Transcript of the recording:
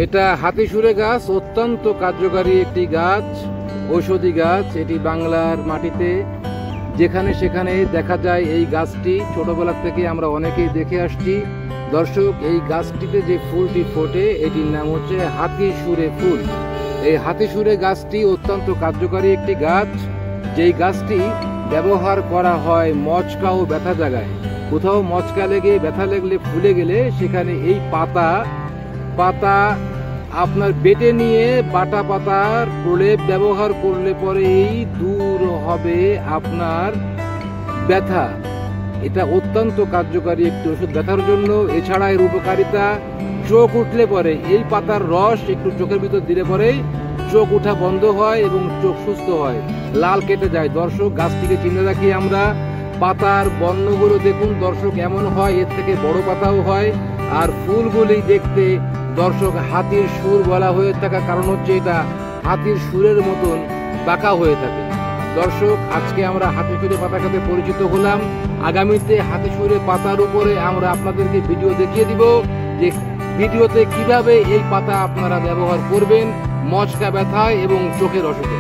এটা হাতিসুরে গাছ, অত্যন্ত কার্যকারী একটি গাছ, ঔষধি গাছ। এটি বাংলার মাটিতে যেখানে সেখানে দেখা যায় এই গাছটি। ছোটবেলা থেকে আমরা অনেকেই দেখে আসছি। দর্শক, এই গাছটিতে যে ফুলটি ফোটে এটির নাম হচ্ছে হাতিসুরে ফুল। এই হাতিসুরে গাছটি অত্যন্ত কার্যকারী একটি গাছ, যেই গাছটি ব্যবহার করা হয় মচকা ও ব্যথা জায়গায়। কোথাও মচকা লেগে ব্যথা লাগলে ফুলে গেলে সেখানে এই পাতা আপনার বেটে নিয়ে বাটা পাতার প্রলেপ ব্যবহার করলে পরেই দূর হবে আপনার ব্যথা। এটা অত্যন্ত কার্যকারী একটি ওষুধ ব্যথার জন্য। এছাড়া এর উপকারিতা, চোখ উঠলে পরে এই পাতার রস একটু চোখের ভিতর দিলে পরেই চোখ উঠা বন্ধ হয় এবং চোখ সুস্থ হয়, লাল কেটে যায়। দর্শক, গাছটিকে চিনে রাখি আমরা। পাতার বর্ণগুলো দেখুন দর্শক, এমন হয়, এর থেকে বড় পাতাও হয়। আর ফুলগুলি দেখতে দর্শক হাতির সুর বলা হয়ে থাকার কারণ হচ্ছে এটা হাতির সুরের মতন বাঁকা হয়ে থাকে। দর্শক, আজকে আমরা হাতিসুরে পাতা খেতে পরিচিত হলাম। আগামীতে হাতিসুরে পাতার উপরে আমরা আপনাদেরকে ভিডিও দেখিয়ে দিব যে ভিডিওতে কিভাবে এই পাতা আপনারা ব্যবহার করবেন মচকা ব্যথায় এবং চোখের অসুখে।